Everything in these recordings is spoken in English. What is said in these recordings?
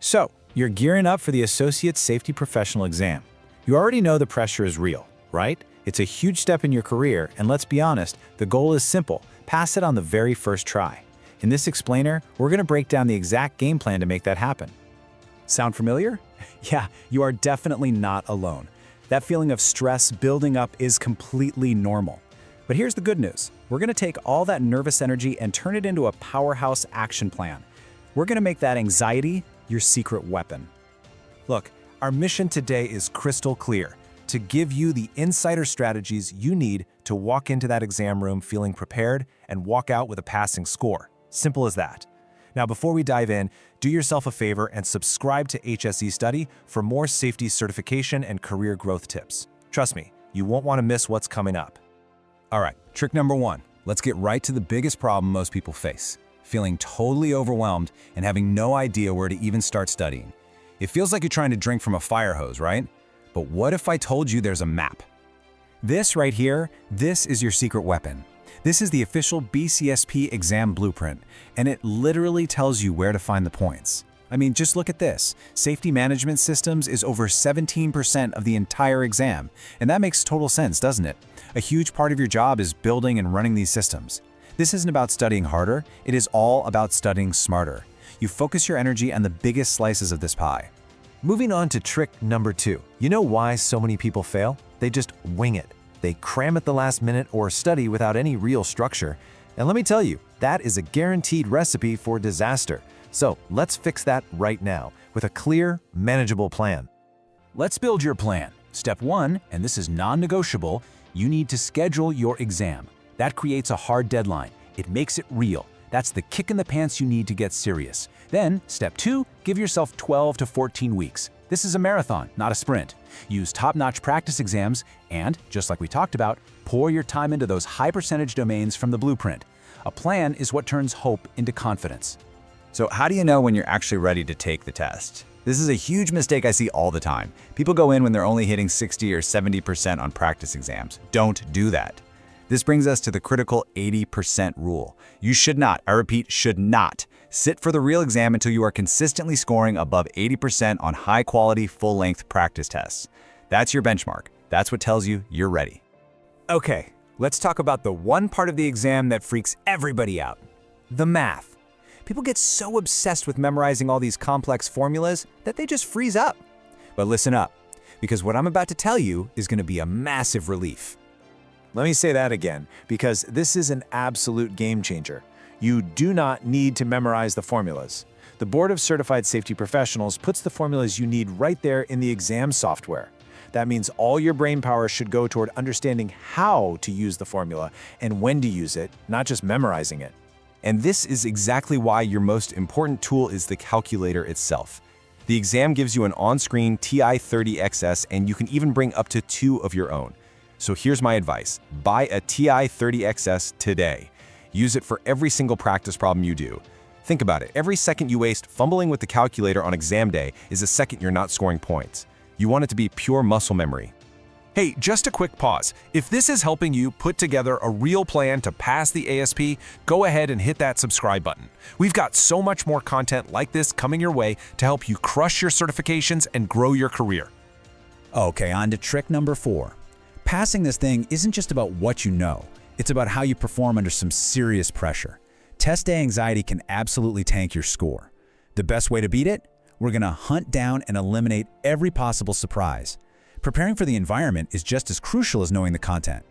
So, you're gearing up for the Associate Safety Professional exam. You already know the pressure is real, right? It's a huge step in your career, and let's be honest, the goal is simple: pass it on the very first try. In this explainer, we're going to break down the exact game plan to make that happen. Sound familiar? Yeah, you are definitely not alone. That feeling of stress building up is completely normal. But here's the good news. We're going to take all that nervous energy and turn it into a powerhouse action plan. We're going to make that anxiety your secret weapon. Look, our mission today is crystal clear: to give you the insider strategies you need to walk into that exam room feeling prepared and walk out with a passing score. Simple as that. Now, before we dive in, do yourself a favor and subscribe to HSE Study for more safety certification and career growth tips. Trust me, you won't want to miss what's coming up. All right, trick number 1. Let's get right to the biggest problem most people face: feeling totally overwhelmed and having no idea where to even start studying. It feels like you're trying to drink from a fire hose, right? But what if I told you there's a map? This right here, this is your secret weapon. This is the official BCSP Exam Blueprint, and it literally tells you where to find the points. I mean, just look at this. Safety management systems is over 17% of the entire exam, and that makes total sense, doesn't it? A huge part of your job is building and running these systems. This isn't about studying harder, it is all about studying smarter. You focus your energy on the biggest slices of this pie. Moving on to trick number 2. You know why so many people fail? They just wing it. They cram at the last minute or study without any real structure. And let me tell you, that is a guaranteed recipe for disaster. So let's fix that right now with a clear, manageable plan. Let's build your plan. Step 1, and this is non-negotiable, you need to schedule your exam. That creates a hard deadline. It makes it real. That's the kick in the pants you need to get serious. Then, step 2, give yourself 12 to 14 weeks. This is a marathon, not a sprint. Use top-notch practice exams and, just like we talked about, pour your time into those high-percentage domains from the blueprint. A plan is what turns hope into confidence. So how do you know when you're actually ready to take the test? This is a huge mistake I see all the time. People go in when they're only hitting 60 or 70% on practice exams. Don't do that. This brings us to the critical 80% rule. You should not, I repeat, should not, sit for the real exam until you are consistently scoring above 80% on high-quality, full-length practice tests. That's your benchmark. That's what tells you you're ready. Okay, let's talk about the one part of the exam that freaks everybody out: the math. People get so obsessed with memorizing all these complex formulas that they just freeze up. But listen up, because what I'm about to tell you is going to be a massive relief. Let me say that again, because this is an absolute game changer. You do not need to memorize the formulas. The Board of Certified Safety Professionals puts the formulas you need right there in the exam software. That means all your brain power should go toward understanding how to use the formula and when to use it, not just memorizing it. And this is exactly why your most important tool is the calculator itself. The exam gives you an on-screen TI-30XS, and you can even bring up to 2 of your own. So here's my advice: buy a TI-30XS today. Use it for every single practice problem you do. Think about it. Every second you waste fumbling with the calculator on exam day is a second you're not scoring points. You want it to be pure muscle memory. Hey, just a quick pause. If this is helping you put together a real plan to pass the ASP, go ahead and hit that subscribe button. We've got so much more content like this coming your way to help you crush your certifications and grow your career. Okay, on to trick number 4. Passing this thing isn't just about what you know. It's about how you perform under some serious pressure. Test day anxiety can absolutely tank your score. The best way to beat it? We're going to hunt down and eliminate every possible surprise. Preparing for the environment is just as crucial as knowing the content.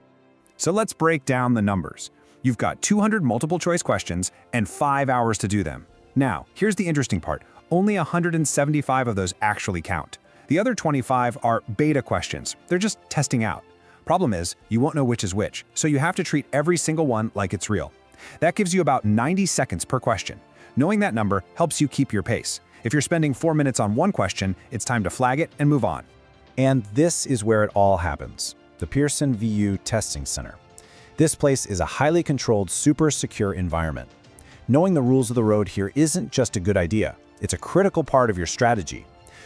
So let's break down the numbers. You've got 200 multiple choice questions and 5 hours to do them. Now, here's the interesting part. Only 175 of those actually count. The other 25 are beta questions. They're just testing out. Problem is, you won't know which is which, so you have to treat every single one like it's real. That gives you about 90 seconds per question. Knowing that number helps you keep your pace. If you're spending 4 minutes on one question, it's time to flag it and move on. And this is where it all happens: the Pearson VU Testing Center. This place is a highly controlled, super secure environment. Knowing the rules of the road here isn't just a good idea, it's a critical part of your strategy.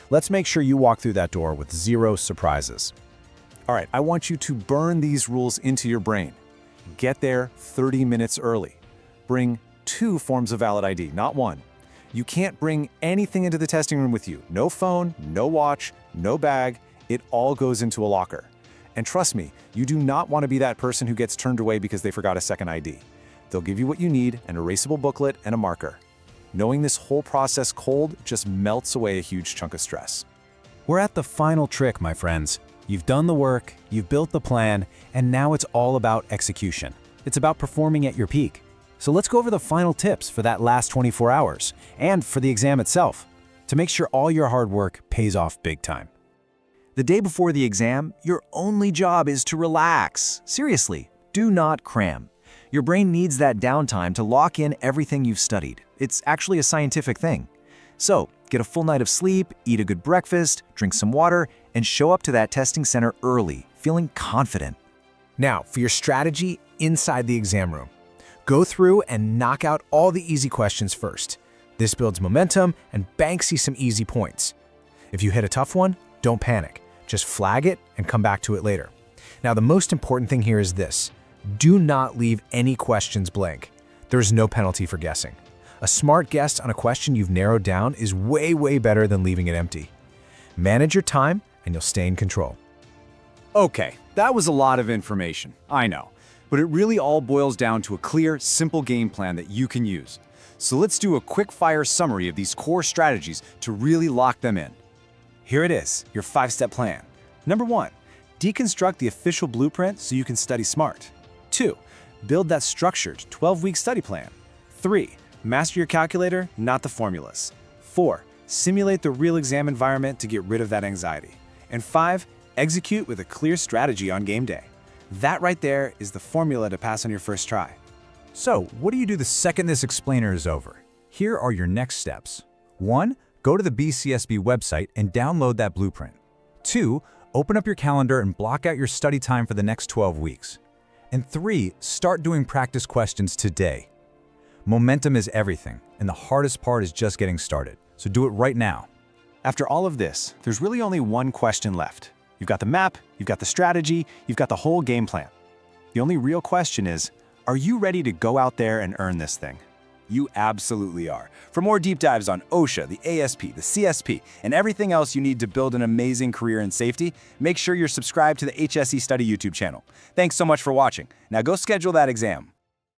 Let's make sure you walk through that door with 0 surprises. All right, I want you to burn these rules into your brain. Get there 30 minutes early. Bring 2 forms of valid ID, not 1. You can't bring anything into the testing room with you. No phone, no watch, no bag. It all goes into a locker. And trust me, you do not want to be that person who gets turned away because they forgot a second ID. They'll give you what you need, an erasable booklet and a marker. Knowing this whole process cold just melts away a huge chunk of stress. We're at the final trick, my friends. You've done the work, you've built the plan, and now it's all about execution. It's about performing at your peak. So let's go over the final tips for that last 24 hours and for the exam itself to make sure all your hard work pays off big time. The day before the exam, your only job is to relax. Seriously, do not cram. Your brain needs that downtime to lock in everything you've studied. It's actually a scientific thing. So, get a full night of sleep, eat a good breakfast, drink some water, and show up to that testing center early, feeling confident. Now, for your strategy inside the exam room. Go through and knock out all the easy questions first. This builds momentum and banks you some easy points. If you hit a tough one, don't panic. Just flag it and come back to it later. Now, the most important thing here is this. Do not leave any questions blank. There's no penalty for guessing. A smart guess on a question you've narrowed down is way better than leaving it empty. Manage your time and you'll stay in control. Okay, that was a lot of information, I know. But it really all boils down to a clear, simple game plan that you can use. So let's do a quick-fire summary of these core strategies to really lock them in. Here it is, your 5-step plan. Number 1, deconstruct the official blueprint so you can study smart. 2, build that structured 12-week study plan. 3, master your calculator, not the formulas. 4, simulate the real exam environment to get rid of that anxiety. And 5, execute with a clear strategy on game day. That right there is the formula to pass on your first try. So, what do you do the second this explainer is over? Here are your next steps. 1, go to the BCSP website and download that blueprint. 2, open up your calendar and block out your study time for the next 12 weeks. And 3, start doing practice questions today. Momentum is everything, and the hardest part is just getting started. So do it right now. After all of this, there's really only one question left. You've got the map, you've got the strategy, you've got the whole game plan. The only real question is, are you ready to go out there and earn this thing? You absolutely are. For more deep dives on OSHA, the ASP, the CSP, and everything else you need to build an amazing career in safety, make sure you're subscribed to the HSE Study YouTube channel. Thanks so much for watching. Now go schedule that exam.